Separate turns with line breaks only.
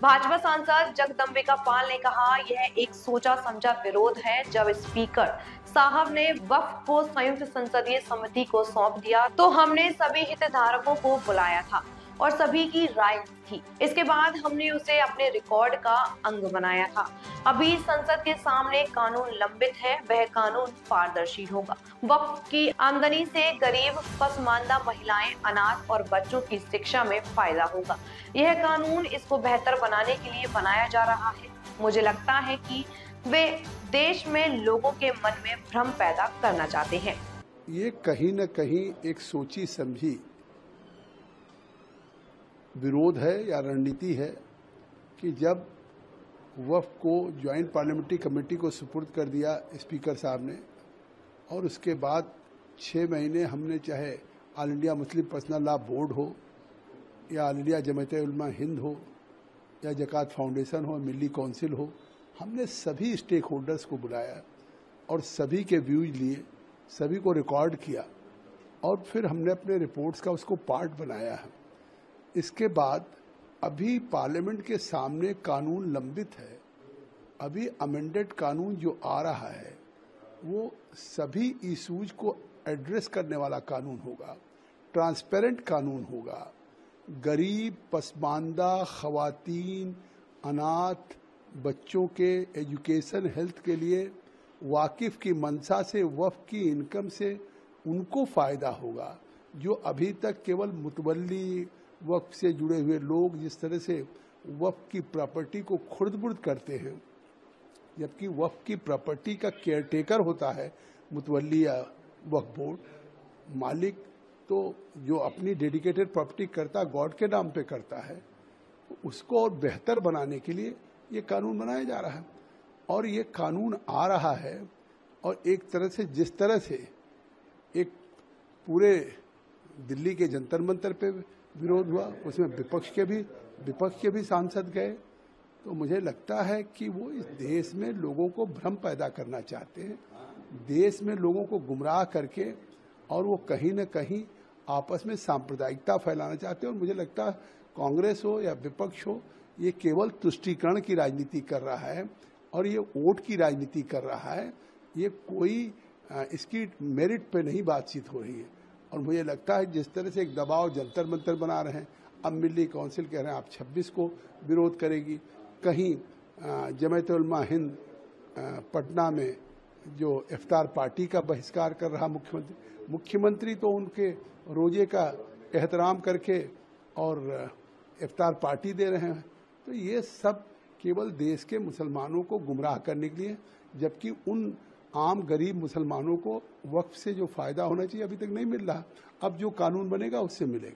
भाजपा सांसद जगदम्बिका पाल ने कहा, यह एक सोचा समझा विरोध है। जब स्पीकर साहब ने वक्फ को संयुक्त संसदीय समिति को सौंप दिया तो हमने सभी हितधारकों को बुलाया था और सभी की राय थी। इसके बाद हमने उसे अपने रिकॉर्ड का अंग बनाया था। अभी संसद के सामने कानून लंबित है, वह कानून पारदर्शी होगा। वक्फ की आमदनी से गरीब, पसमानदा महिलाएं, अनाथ और बच्चों की शिक्षा में फायदा होगा। यह कानून इसको बेहतर बनाने के लिए बनाया जा रहा है। मुझे लगता है कि वे देश में लोगों के मन में भ्रम पैदा करना चाहते हैं।
ये कहीं न कहीं एक सोची समझी विरोध है या रणनीति है कि जब वक्फ को ज्वाइंट पार्लियामेंट्री कमेटी को सुपुर्द कर दिया स्पीकर साहब ने, और उसके बाद 6 महीने हमने चाहे all India Muslim personal law board हो या ऑल इंडिया जमात-ए उलमा हिंद हो या ज़कात फाउंडेशन हो, मिली काउंसिल हो, हमने सभी स्टेक होल्डर्स को बुलाया और सभी के व्यूज लिए, सभी को रिकॉर्ड किया और फिर हमने अपने रिपोर्ट्स का उसको पार्ट बनाया है। इसके बाद अभी पार्लियामेंट के सामने कानून लंबित है। अभी अमेंडेड कानून जो आ रहा है वो सभी इशूज को एड्रेस करने वाला कानून होगा, ट्रांसपेरेंट कानून होगा। गरीब, पसमानदा, खवातीन, अनाथ बच्चों के एजुकेशन, हेल्थ के लिए वाकिफ की मंशा से, वक्फ की इनकम से उनको फ़ायदा होगा। जो अभी तक केवल मुतवल्ली, वक्फ से जुड़े हुए लोग जिस तरह से वक्फ की प्रॉपर्टी को खुर्द-बुर्द करते हैं, जबकि वक्फ की प्रॉपर्टी का केयरटेकर होता है मुतवल्ली या वक्फ बोर्ड, मालिक तो जो अपनी डेडिकेटेड प्रॉपर्टी करता गॉड के नाम पे करता है, उसको और बेहतर बनाने के लिए ये कानून बनाया जा रहा है। और ये कानून आ रहा है और एक तरह से जिस तरह से एक पूरे दिल्ली के जंतर मंतर पे विरोध हुआ, उसमें विपक्ष के भी सांसद गए, तो मुझे लगता है कि वो इस देश में लोगों को भ्रम पैदा करना चाहते हैं, देश में लोगों को गुमराह करके, और वो कहीं न कहीं आपस में सांप्रदायिकता फैलाना चाहते हैं। और मुझे लगता है कांग्रेस हो या विपक्ष हो, ये केवल तुष्टीकरण की राजनीति कर रहा है और ये वोट की राजनीति कर रहा है। ये कोई इसकी मेरिट पे नहीं बातचीत हो रही है। और मुझे लगता है जिस तरह से एक दबाव जंतर मंतर बना रहे हैं, अब मिली काउंसिल कह रहे हैं आप 26 को विरोध करेगी, कहीं जमात उलमा हिंद पटना में जो इफ्तार पार्टी का बहिष्कार कर रहा मुख्यमंत्री तो उनके रोजे का एहतराम करके और इफ्तार पार्टी दे रहे हैं। तो ये सब केवल देश के मुसलमानों को गुमराह करने के लिए, जबकि उन आम गरीब मुसलमानों को वक्फ से जो फ़ायदा होना चाहिए अभी तक नहीं मिल रहा। अब जो कानून बनेगा उससे मिलेगा।